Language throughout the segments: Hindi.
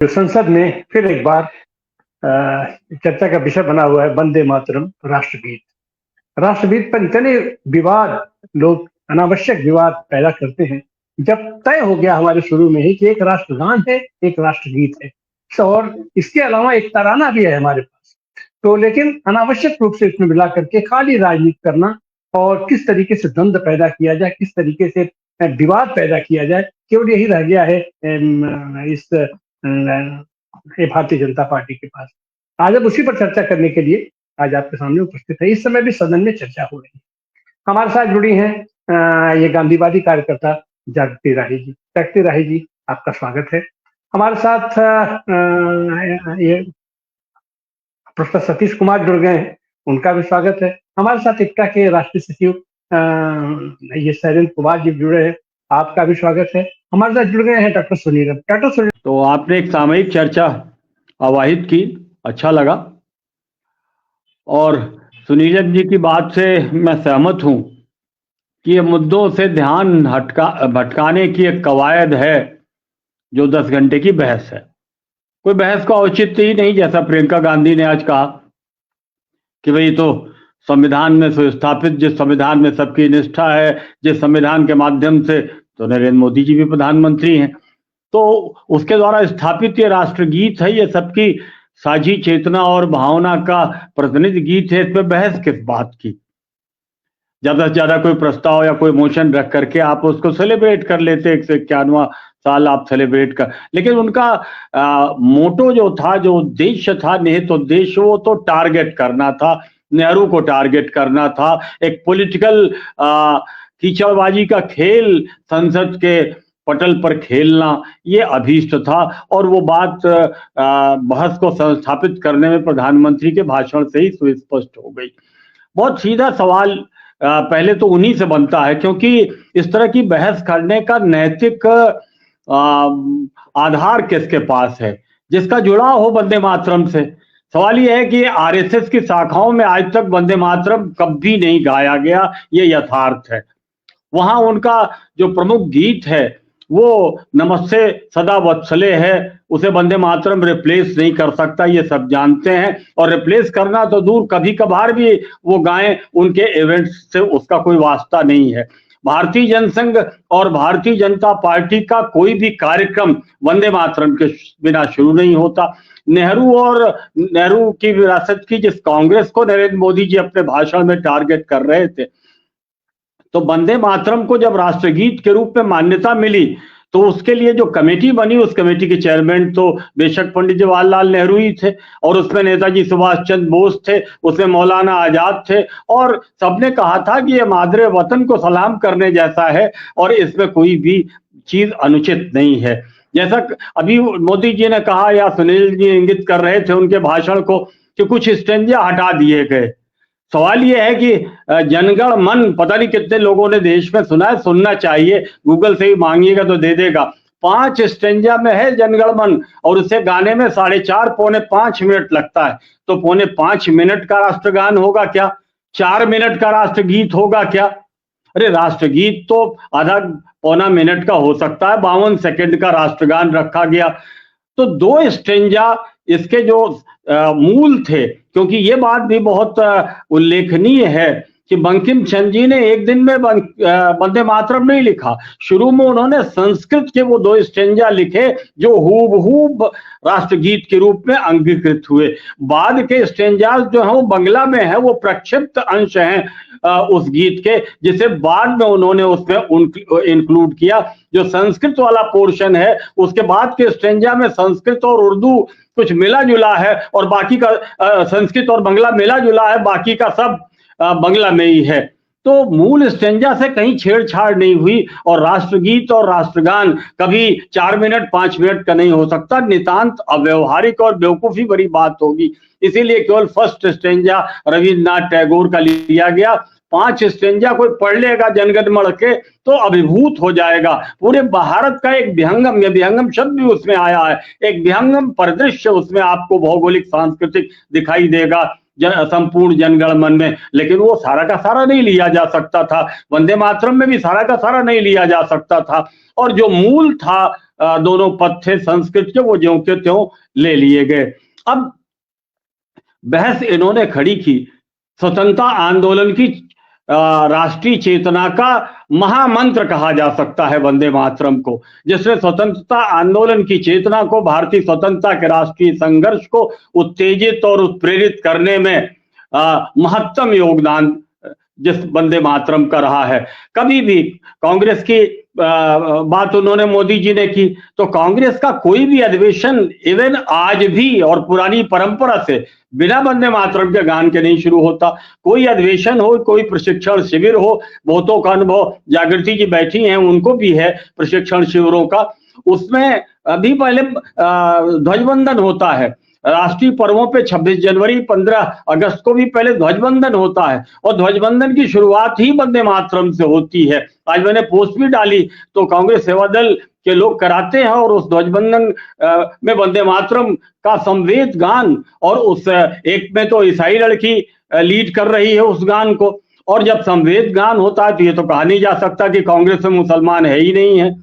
संसद में फिर एक बार चर्चा का विषय बना हुआ है वंदे मातरम राष्ट्रगीत। राष्ट्रगीत पर इतने विवाद, लोग अनावश्यक विवाद पैदा करते हैं, जब तय हो गया हमारे शुरू में ही कि एक राष्ट्रगान है, एक राष्ट्रगीत है और इसके अलावा एक तराना भी है हमारे पास। तो लेकिन अनावश्यक रूप से इसमें मिला करके खाली राजनीति करना और किस तरीके से द्वंद्व पैदा किया जाए, किस तरीके से विवाद पैदा किया जाए, केवल यही रह गया है इस भारतीय जनता पार्टी के पास। आज अब उसी पर चर्चा करने के लिए आज आपके सामने उपस्थित है। इस समय भी सदन में चर्चा हो रही है। हमारे साथ जुड़ी हैं ये गांधीवादी कार्यकर्ता जागृति राही जी। जागृति राही जी, आपका स्वागत है। हमारे साथ ये प्रोफेसर सतीश कुमार जुड़ गए हैं, उनका भी स्वागत है। हमारे साथ इफ्का के राष्ट्रीय सचिव ये शैलेंद्र कुमार जी जुड़े हैं, आपका भी स्वागत है। हमारे साथ जुड़ गए हैं डॉक्टर सुनील। डॉक्टर सुनील, तो आपने एक सामयिक चर्चा आवाहित की, अच्छा लगा। और सुनील जी की बात से मैं सहमत हूं कि ये मुद्दों से ध्यान भटकाने की एक कवायद है जो 10 घंटे की बहस है। कोई बहस का औचित्य ही नहीं, जैसा प्रियंका गांधी ने आज कहा कि भाई तो संविधान में सुस्थापित, जिस संविधान में सबकी निष्ठा है, जिस संविधान के माध्यम से तो नरेंद्र मोदी जी भी प्रधानमंत्री हैं, तो उसके द्वारा स्थापित ये राष्ट्रगीत है, ये सबकी साझी चेतना और भावना का प्रतिनिधि गीत है। इस पर बहस किस बात की? ज्यादा से ज्यादा कोई प्रस्ताव या कोई मोशन रख करके आप उसको सेलिब्रेट कर लेते, 151वां साल आप सेलिब्रेट कर। लेकिन उनका मोटो जो था, जो उद्देश्य था, निहित उद्देश्य, वो तो टारगेट करना था, नेहरू को टारगेट करना था। एक पॉलिटिकल कीचड़बाजी का खेल संसद के पटल पर खेलना, ये अभीष्ट था। और वो बात बहस को संस्थापित करने में प्रधानमंत्री के भाषण से ही सुस्पष्ट हो गई। बहुत सीधा सवाल पहले तो उन्हीं से बनता है, क्योंकि इस तरह की बहस करने का नैतिक आधार किसके पास है जिसका जुड़ाव हो वंदे मातरम से। सवाल यह है कि आरएसएस की शाखाओं में आज तक वंदे मातरम कभी नहीं गाया गया, ये यथार्थ है। वहां उनका जो प्रमुख गीत है वो नमस्ते सदा वत्सले है, उसे वंदे मातरम रिप्लेस नहीं कर सकता, ये सब जानते हैं। और रिप्लेस करना तो दूर, कभी कभार भी वो गाएं, उनके इवेंट्स से उसका कोई वास्ता नहीं है। भारतीय जनसंघ और भारतीय जनता पार्टी का कोई भी कार्यक्रम वंदे मातरम के बिना शुरू नहीं होता। नेहरू की विरासत की जिस कांग्रेस को नरेंद्र मोदी जी अपने भाषण में टारगेट कर रहे थे, तो वंदे मातरम को जब राष्ट्रगीत के रूप में मान्यता मिली, तो उसके लिए जो कमेटी बनी, उस कमेटी के चेयरमैन तो बेशक पंडित जवाहरलाल नेहरू ही थे, और उसमें नेताजी सुभाष चंद्र बोस थे, उसमें मौलाना आजाद थे, और सबने कहा था कि ये मादरे वतन को सलाम करने जैसा है और इसमें कोई भी चीज अनुचित नहीं है। जैसा अभी मोदी जी ने कहा, या सुनील जी इंगित कर रहे थे उनके भाषण को, कि कुछ स्टेंजा हटा दिए गए। सवाल यह है कि जनगण मन पता नहीं कितने लोगों ने देश में सुना है, सुनना चाहिए, गूगल से ही मांगिएगा तो दे देगा। 5 स्टेंजा में है जनगण मन, और उसे गाने में 4.5 पौने 5 मिनट लगता है। तो पौने 5 मिनट का राष्ट्रगान होगा क्या? 4 मिनट का राष्ट्रगीत होगा क्या? अरे राष्ट्रगीत तो आधा पौना मिनट का हो सकता है, 52 सेकंड का राष्ट्रगान रखा गया। तो 2 स्टेंजा इसके जो मूल थे, क्योंकि ये बात भी बहुत उल्लेखनीय है कि बंकिम चंद्र जी ने एक दिन में वंदे मातरम नहीं लिखा। शुरू में उन्होंने संस्कृत के वो 2 स्टेंजा लिखे जो हूबहू राष्ट्रगीत के रूप में अंगीकृत हुए। बाद के स्टेंजास जो हैं वो बंगला में है, वो प्रक्षिप्त अंश हैं उस गीत के, जिसे बाद में उन्होंने उसमें इंक्लूड किया। जो संस्कृत वाला पोर्शन है, उसके बाद के स्टेंजा में संस्कृत और उर्दू कुछ मिला जुला है, और बाकी का संस्कृत और बंगला मिला जुला है, बाकी का सब बंगला में ही है। तो मूल स्टेंजा से कहीं छेड़छाड़ नहीं हुई, और राष्ट्रगीत और राष्ट्रगान कभी 4 मिनट 5 मिनट का नहीं हो सकता, नितांत अव्यवहारिक और बेवकूफी भरी बात होगी। इसीलिए केवल फर्स्ट स्टेंजा रविन्द्रनाथ टैगोर का लिया गया। 5 स्टेंजा कोई पढ़ लेगा जनगण मन के तो अभिभूत हो जाएगा। पूरे भारत का एक विहंगम, यह विहंगम शब्द भी उसमें आया है, एक विहंगम परिदृश्य उसमें आपको भौगोलिक सांस्कृतिक दिखाई देगा। संपूर्ण जनगण मन में, लेकिन वो सारा का सारा नहीं लिया जा सकता था। वंदे मातरम में भी सारा का सारा नहीं लिया जा सकता था, और जो मूल था दोनों पद थे संस्कृत के, वो ज्यों के त्यों ले लिए गए। अब बहस इन्होंने खड़ी की स्वतंत्रता आंदोलन की राष्ट्रीय चेतना का महामंत्र कहा जा सकता है वंदे मातरम को, जिसने स्वतंत्रता आंदोलन की चेतना को, भारतीय स्वतंत्रता के राष्ट्रीय संघर्ष को उत्तेजित और उत्प्रेरित करने में महत्तम योगदान जिस वंदे मातरम का रहा है। कभी भी कांग्रेस की बात उन्होंने मोदी जी ने की, तो कांग्रेस का कोई भी अधिवेशन इवन आज भी और पुरानी परंपरा से बिना वंदे मातरम के गान के नहीं शुरू होता। कोई अधिवेशन हो, कोई प्रशिक्षण शिविर हो, बहुतों का अनुभव, जागृति जी बैठी हैं उनको भी है प्रशिक्षण शिविरों का, उसमें अभी पहले ध्वजवंदन होता है। राष्ट्रीय पर्वों पे 26 जनवरी 15 अगस्त को भी पहले ध्वजवंदन होता है, और ध्वजवंदन की शुरुआत ही वंदे मातरम से होती है। आज मैंने पोस्ट भी डाली, तो कांग्रेस सेवा दल के लोग कराते हैं, और उस ध्वजवंदन में वंदे मातरम का संवेद गान, और उस एक में तो ईसाई लड़की लीड कर रही है उस गान को, और जब संवेद गान होता है तो ये तो कहा नहीं जा सकता कि कांग्रेस में मुसलमान है ही नहीं है।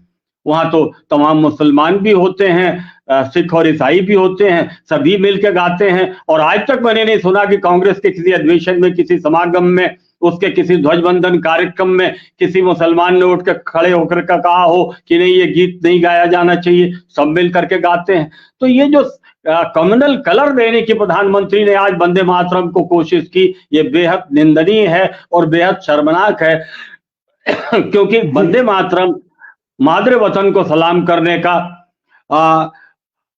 वहां तो तमाम मुसलमान भी होते हैं, सिख और ईसाई भी होते हैं, सभी मिलकर गाते हैं। और आज तक मैंने नहीं सुना कि कांग्रेस के किसी अधिवेशन में, किसी समागम में, उसके किसी ध्वजवंदन कार्यक्रम में किसी मुसलमान ने उठ कर खड़े होकर का कहा हो कि नहीं ये गीत नहीं गाया जाना चाहिए, सब मिल करके गाते हैं। तो ये जो कम्युनल कलर देने की प्रधानमंत्री ने आज वंदे मातरम को कोशिश की, ये बेहद निंदनीय है और बेहद शर्मनाक है, क्योंकि वंदे मातरम मातृ वतन को सलाम करने का,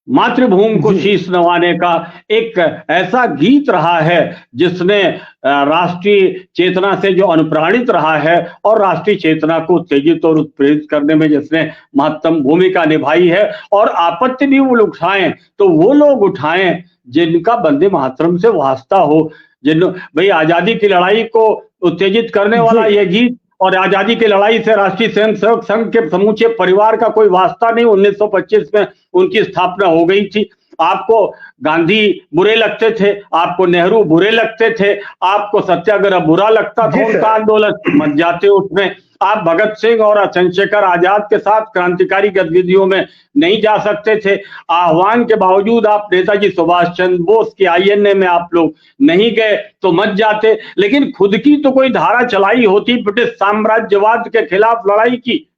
मातृभूमि को शीश नवाने का एक ऐसा गीत रहा है जिसने राष्ट्रीय चेतना से जो अनुप्राणित रहा है और राष्ट्रीय चेतना को उत्तेजित और उत्प्रेरित करने में जिसने महत्वपूर्ण भूमिका निभाई है। और आपत्ति भी वो लोग उठाएं तो वो लोग उठाएं जिनका वंदे मातरम से वास्ता हो, जिन भाई आजादी की लड़ाई को उत्तेजित करने वाला यह गीत और आजादी की लड़ाई से राष्ट्रीय स्वयंसेवक संघ के समूचे परिवार का कोई वास्ता नहीं। 1925 में उनकी स्थापना हो गई थी। आपको गांधी बुरे लगते थे, आपको नेहरू बुरे लगते थे, आपको सत्याग्रह बुरा लगता था, उनका आंदोलन, मत जाते उसमें। आप भगत सिंह और चंद्रशेखर आजाद के साथ क्रांतिकारी गतिविधियों में नहीं जा सकते थे। आह्वान के बावजूद आप नेताजी सुभाष चंद्र बोस की आईएनए में आप लोग नहीं गए तो मत जाते। लेकिन खुद की तो कोई धारा चलाई होती ब्रिटिश साम्राज्यवाद के खिलाफ लड़ाई की,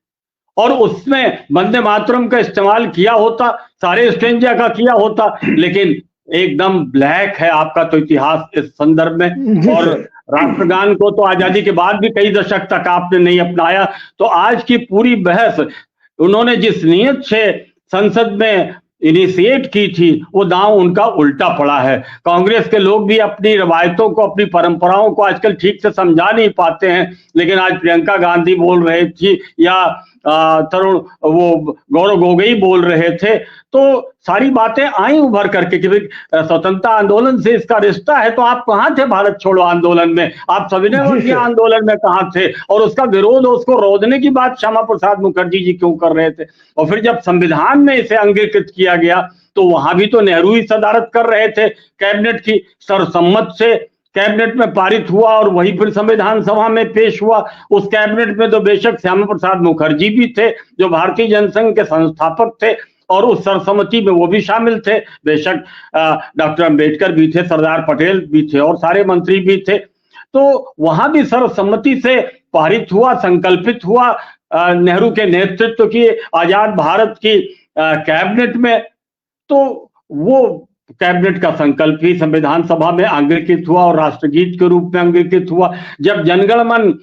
और उसमें वंदे मातरम का इस्तेमाल किया होता, सारे स्ट्रेंजर का किया होता। लेकिन एकदम ब्लैक है आपका तो इतिहास इस संदर्भ में। और राष्ट्रगान को तो आजादी के बाद भी कई दशक तक आपने नहीं अपनाया। तो आज की पूरी बहस उन्होंने जिस नियत से संसद में इनिशिएट की थी वो दांव उनका उल्टा पड़ा है। कांग्रेस के लोग भी अपनी रवायतों को, अपनी परंपराओं को आजकल ठीक से समझा नहीं पाते हैं। लेकिन आज प्रियंका गांधी बोल रही थी या तरुण वो गौरव गोगोई बोल रहे थे, तो सारी बातें आई उभर करके कि स्वतंत्रता आंदोलन से इसका रिश्ता है। तो आप कहाँ थे भारत छोड़ो आंदोलन में? आप सविनय अवस्थी आंदोलन में कहाँ थे? और उसका विरोध, उसको रोधने की बात श्यामा प्रसाद मुखर्जी जी क्यों कर रहे थे? और फिर जब संविधान में इसे अंगीकृत किया गया तो वहां भी तो नेहरू ही सदारत कर रहे थे, कैबिनेट की सर्वसम्मत से कैबिनेट में पारित हुआ और वही फिर संविधान सभा में पेश हुआ। उस कैबिनेट में तो बेशक श्यामा प्रसाद मुखर्जी भी थे जो भारतीय जनसंघ के संस्थापक थे, और उस सर्वसम्मति में वो भी शामिल थे। बेशक डॉक्टर अंबेडकर भी थे, सरदार पटेल भी थे और सारे मंत्री भी थे। तो वहां भी सर्वसम्मति से पारित हुआ, संकल्पित हुआ नेहरू के नेतृत्व की आजाद भारत की कैबिनेट में। तो वो कैबिनेट का संकल्प ही संविधान सभा में अंगीकृत हुआ और राष्ट्रगीत के रूप में अंगीकृत हुआ। जब जनगण मन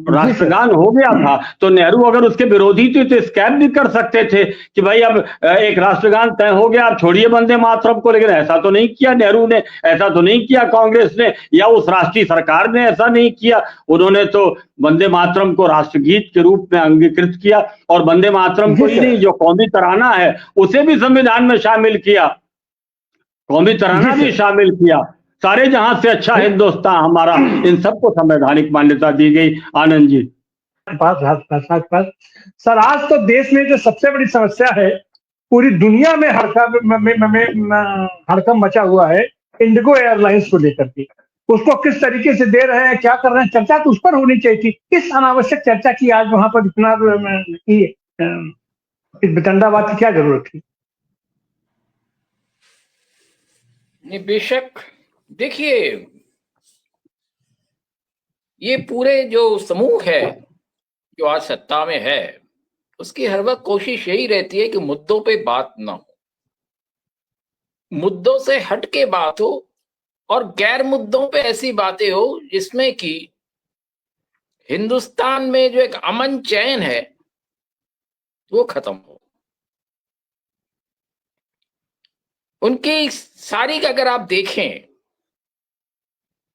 राष्ट्रगान हो गया था तो नेहरू अगर उसके विरोधी थे तो स्कैप भी कर सकते थे कि भाई अब एक राष्ट्रगान तय हो गया, आप छोड़िए वंदे मातरम को। लेकिन ऐसा तो नहीं किया नेहरू ने, ऐसा तो नहीं किया कांग्रेस ने, या उस राष्ट्रीय सरकार ने ऐसा नहीं किया। उन्होंने तो वंदे मातरम को राष्ट्रगीत के रूप में अंगीकृत किया, और वंदे मातरम को ही नहीं, जो कौमी तराना है उसे भी संविधान में शामिल किया, कौमी तराना भी शामिल किया। सारे जहां से अच्छा हिंदुस्तान हमारा, इन सबको संवैधानिक मान्यता दी गई। आनंद जी पास सर, आज तो देश में जो सबसे बड़ी समस्या है, पूरी दुनिया में हड़कंप मचा हुआ है, इंडिगो एयरलाइंस को लेकर के, उसको किस तरीके से दे रहे हैं, क्या कर रहे हैं, चर्चा तो उस पर होनी चाहिए थी। इस अनावश्यक चर्चा की आज वहां पर इतना इस वितंडावाद की क्या जरूरत थी? नहीं, बेशक। देखिए, ये पूरे जो समूह है जो आज सत्ता में है, उसकी हर वक्त कोशिश यही रहती है कि मुद्दों पे बात ना हो, मुद्दों से हट के बात हो, और गैर मुद्दों पे ऐसी बातें हो जिसमें कि हिंदुस्तान में जो एक अमन चैन है वो खत्म हो। उनकी सारी का अगर आप देखें,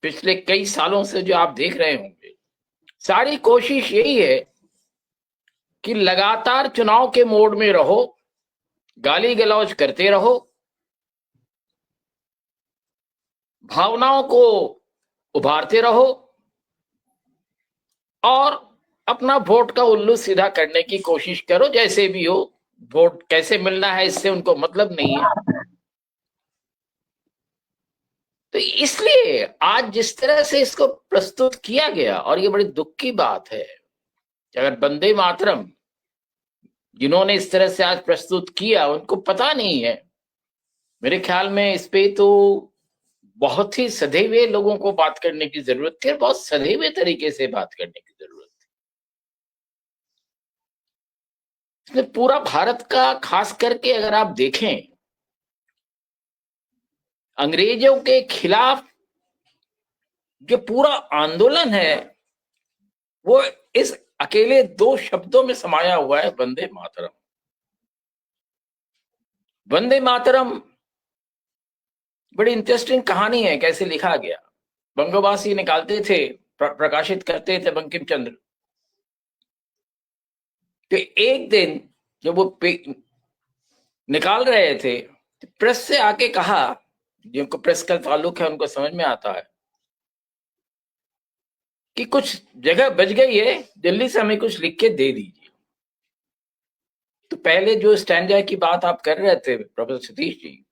पिछले कई सालों से जो आप देख रहे होंगे, सारी कोशिश यही है कि लगातार चुनाव के मोड में रहो, गाली गलौज करते रहो, भावनाओं को उभारते रहो, और अपना वोट का उल्लू सीधा करने की कोशिश करो। जैसे भी हो, वोट कैसे मिलना है इससे उनको मतलब नहीं है। तो इसलिए आज जिस तरह से इसको प्रस्तुत किया गया, और ये बड़ी दुख की बात है, अगर वंदे मातरम जिन्होंने इस तरह से आज प्रस्तुत किया उनको पता नहीं है, मेरे ख्याल में इस पे तो बहुत ही सधेवे लोगों को बात करने की जरूरत थी, और बहुत सधेवे तरीके से बात करने की जरूरत थी। इसमें पूरा भारत का, खास करके अगर आप देखें, अंग्रेजों के खिलाफ जो पूरा आंदोलन है वो इस अकेले दो शब्दों में समाया हुआ है, वंदे मातरम। वंदे मातरम बड़ी इंटरेस्टिंग कहानी है, कैसे लिखा गया। बंगवासी निकालते थे, प्रकाशित करते थे बंकिम चंद्र। तो एक दिन जब वो निकाल रहे थे, तो प्रेस से आके कहा, जिनको प्रेस का ताल्लुक है उनको समझ में आता है, कि कुछ जगह बच गई है, दिल्ली से हमें कुछ लिख के दे दीजिए। तो पहले जो स्टैंजा की बात आप कर रहे थे प्रोफेसर सतीश जी,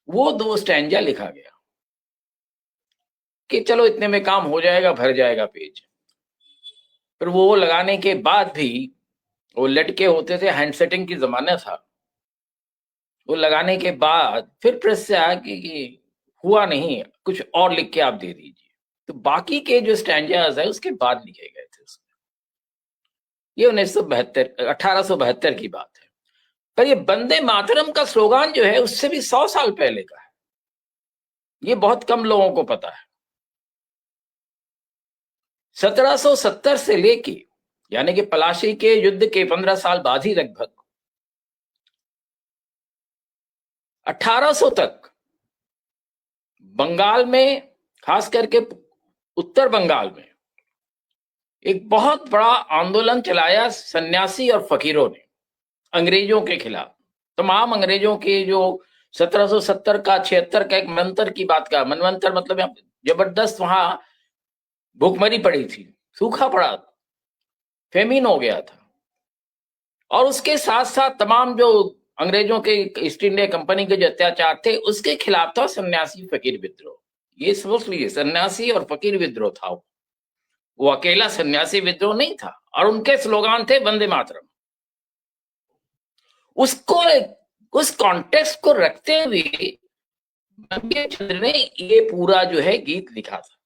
वो 2 स्टैंजा लिखा गया कि चलो इतने में काम हो जाएगा, भर जाएगा पेज। पर वो लगाने के बाद भी, वो लटके होते थे, हैंड सेटिंग की जमाना था, वो लगाने के बाद फिर प्रेस से आया कि हुआ नहीं, कुछ और लिख के आप दे दीजिए। तो बाकी के जो स्टैंजाज है उसके बाद लिखे गए थे उसमें। ये 1872 की बात है। पर ये वंदे मातरम का स्लोगान जो है उससे भी 100 साल पहले का है। ये बहुत कम लोगों को पता है। 1770 से लेके, यानी कि पलाशी के युद्ध के 15 साल बाद ही लगभग 1800 तक बंगाल में, खास करके उत्तर बंगाल में, एक बहुत बड़ा आंदोलन चलाया सन्यासी और फकीरों ने अंग्रेजों के खिलाफ। तमाम अंग्रेजों के जो 1770 का 76 का एक मनवंतर की बात का, मनवंतर मतलब जबरदस्त वहां भूखमरी पड़ी थी, सूखा पड़ा, फेमिन हो गया था। और उसके साथ साथ तमाम जो अंग्रेजों के ईस्ट इंडिया कंपनी के जो अत्याचार थे उसके खिलाफ था सन्यासी फकीर विद्रोह। ये समझ लीजिए, सन्यासी और फकीर विद्रोह था। वो अकेला सन्यासी विद्रोह नहीं था। और उनके स्लोगान थे वंदे मातरम। उसको, उस कॉन्टेक्स्ट को रखते हुए बंकिम चंद्र ने ये पूरा जो है गीत लिखा था।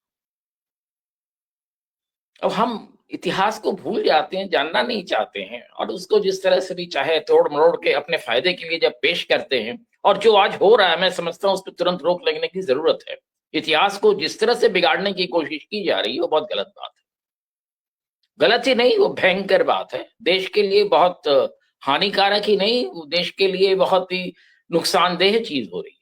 अब हम इतिहास को भूल जाते हैं, जानना नहीं चाहते हैं, और उसको जिस तरह से भी चाहे तोड़ मरोड़ के अपने फायदे के लिए जब पेश करते हैं, और जो आज हो रहा है मैं समझता हूं उस पर तुरंत रोक लगने की जरूरत है। इतिहास को जिस तरह से बिगाड़ने की कोशिश की जा रही है वो बहुत गलत बात है। गलत ही नहीं, वो भयंकर बात है। देश के लिए बहुत हानिकारक ही नहीं, वो देश के लिए बहुत ही नुकसानदेह चीज हो रही है।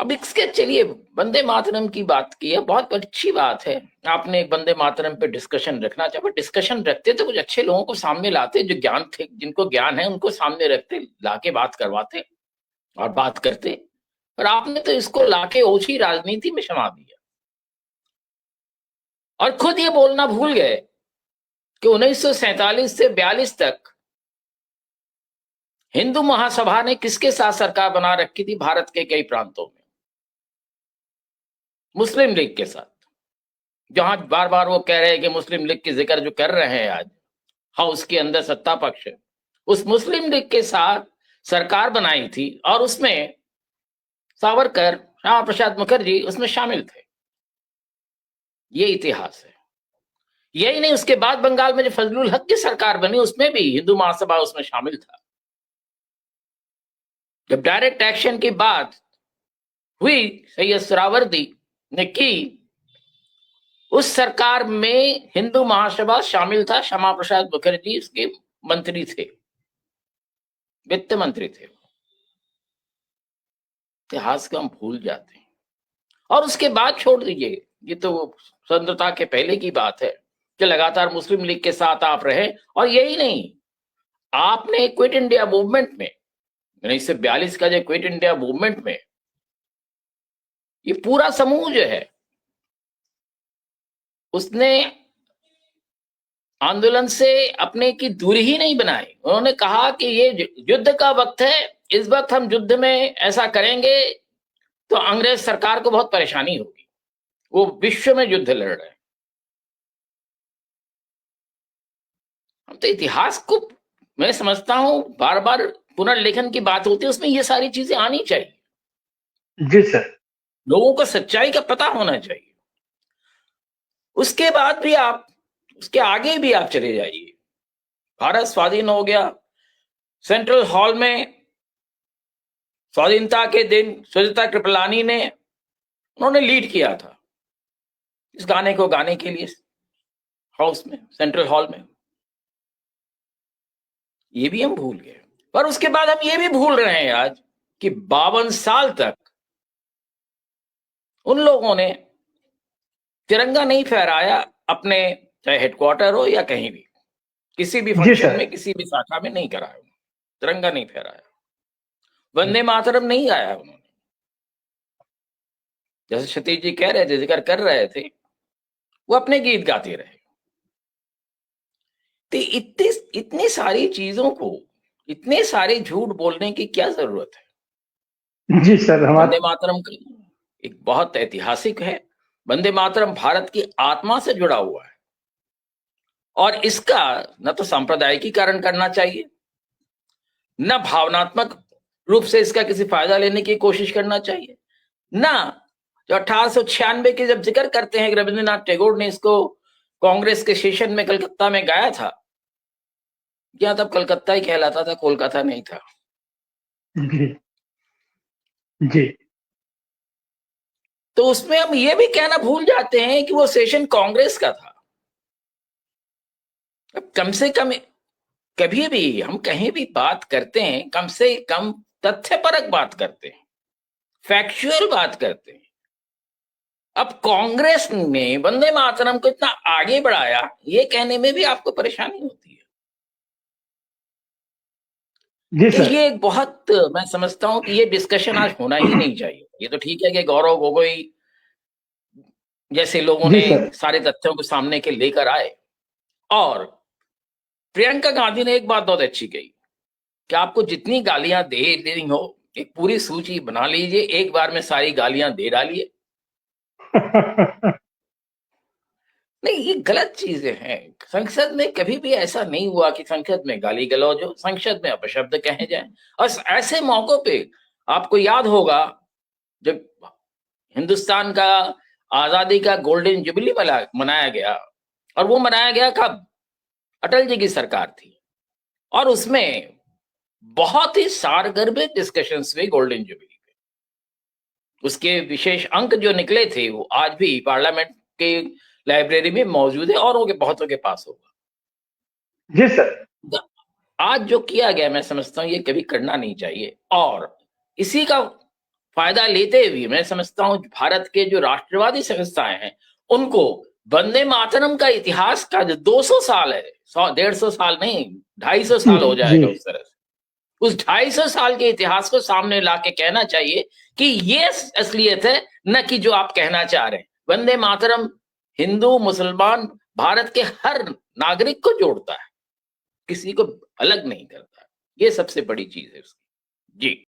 अब इसके, चलिए वंदे मातरम की बात की है, बहुत अच्छी बात है। आपने एक वंदे मातरम पे डिस्कशन रखना चाहिए, पर डिस्कशन रखते तो कुछ अच्छे लोगों को सामने लाते, जो ज्ञान थे, जिनको ज्ञान है उनको सामने रखते, लाके बात करवाते और बात करते। पर आपने तो इसको लाके ओछी राजनीति में शमा दिया, और खुद ये बोलना भूल गए कि 1947 से 42 तक हिंदू महासभा ने किसके साथ सरकार बना रखी थी भारत के कई प्रांतों में? मुस्लिम लीग के साथ। जहां बार बार वो कह रहे हैं कि मुस्लिम लीग की जिक्र जो कर रहे हैं आज हाउस के अंदर सत्ता पक्ष, उस मुस्लिम लीग के साथ सरकार बनाई थी और उसमें सावरकर, श्यामा प्रसाद मुखर्जी उसमें शामिल थे। ये इतिहास है। यही नहीं, उसके बाद बंगाल में जो फजलुल हक की सरकार बनी उसमें भी हिंदू महासभा उसमें शामिल था। जब डायरेक्ट एक्शन की बात हुई सैयद सोहरावर्दी ने की, उस सरकार में हिंदू महासभा शामिल था। श्यामा प्रसाद मुखर्जी उसके मंत्री थे, वित्त मंत्री थे। इतिहास को हम भूल जाते हैं। और उसके बाद छोड़ दीजिए, ये तो स्वतंत्रता के पहले की बात है कि लगातार मुस्लिम लीग के साथ आप रहे। और यही नहीं, आपने क्विट इंडिया मूवमेंट में 1942 का जो क्विट इंडिया मूवमेंट में ये पूरा समूह जो है उसने आंदोलन से अपने की दूरी ही नहीं बनाई। उन्होंने कहा कि ये युद्ध का वक्त है, इस वक्त हम युद्ध में ऐसा करेंगे तो अंग्रेज सरकार को बहुत परेशानी होगी। वो विश्व में युद्ध लड़ रहे हैं। हम तो इतिहास को, मैं समझता हूं बार बार पुनर्लेखन की बात होती है, उसमें ये सारी चीजें आनी चाहिए। जी सर। लोगों को सच्चाई का पता होना चाहिए। उसके बाद भी आप, उसके आगे भी आप चले जाइए। भारत स्वाधीन हो गया, सेंट्रल हॉल में स्वाधीनता के दिन सुचेता कृपलानी ने, उन्होंने लीड किया था इस गाने को गाने के लिए हाउस में, सेंट्रल हॉल में। ये भी हम भूल गए। पर उसके बाद हम ये भी भूल रहे हैं आज कि 52 साल तक उन लोगों ने तिरंगा नहीं फहराया अपने, चाहे हेडक्वार्टर हो या कहीं भी, किसी भी फंक्शन में, किसी भी शाखा में नहीं कराया। तिरंगा नहीं फहराया, वंदे मातरम नहीं गाया उन्होंने। जैसे सतीश जी कह रहे थे, जिक्र कर रहे थे, वो अपने गीत गाते रहे। तो इतनी सारी चीजों को, इतने सारे झूठ बोलने की क्या जरूरत है? जी सर। वंदे मातरम एक बहुत ऐतिहासिक है। वंदे मातरम भारत की आत्मा से जुड़ा हुआ है और इसका न तो सांप्रदायिकीकरण करना चाहिए, न भावनात्मक रूप से इसका किसी फायदा लेने की कोशिश करना चाहिए। ना जो 1896 की जब जिक्र करते हैं, रविंद्रनाथ टैगोर ने इसको कांग्रेस के सेशन में कलकत्ता में गाया था, क्या तब कलकत्ता ही कहलाता था, कोलकाता नहीं था। जी जी। तो उसमें हम ये भी कहना भूल जाते हैं कि वो सेशन कांग्रेस का था। अब कम से कम कभी भी हम कहीं भी बात करते हैं, कम से कम तथ्यपरक बात करते हैं, फैक्चुअल बात करते हैं। अब कांग्रेस ने वंदे मातरम को इतना आगे बढ़ाया, ये कहने में भी आपको परेशानी होती है। जी तो सर। ये एक बहुत, मैं समझता हूं कि ये डिस्कशन आज होना ही नहीं चाहिए। ये तो ठीक है कि गौरव गोगोई जैसे लोगों ने सारे तथ्यों को सामने के लेकर आए, और प्रियंका गांधी ने एक बात बहुत अच्छी कही कि आपको जितनी गालियां दे देनी हो, एक पूरी सूची बना लीजिए, एक बार में सारी गालियां दे डालिए। नहीं, ये गलत चीजें हैं। संसद में कभी भी ऐसा नहीं हुआ कि संसद में गाली गलौज हो, संसद में अपशब्द कहे जाए। और ऐसे मौकों पे आपको याद होगा जब हिंदुस्तान का आजादी का गोल्डन जुबली मनाया गया, और वो मनाया गया कब? अटल जी की सरकार थी, और उसमें बहुत ही सारगर्भित डिस्कशंस हुए गोल्डन जुबली पे। उसके विशेष अंक जो निकले थे वो आज भी पार्लियामेंट के लाइब्रेरी में मौजूद है, और उनके बहुतों के पास होगा। जी सर। आज जो किया गया, मैं समझता हूं ये कभी करना नहीं चाहिए। और इसी का फायदा लेते हुए मैं समझता हूं भारत के जो राष्ट्रवादी संस्थाएं हैं उनको वंदे मातरम का इतिहास का जो 200 साल है, 100-150 साल नहीं, 250 साल हो जाएगा उस तरह से, उस 250 साल के इतिहास को सामने लाके कहना चाहिए कि ये असलियत है, न कि जो आप कहना चाह रहे हैं। वंदे मातरम हिंदू, मुसलमान, भारत के हर नागरिक को जोड़ता है, किसी को अलग नहीं करता। ये सबसे बड़ी चीज है उसकी। जी।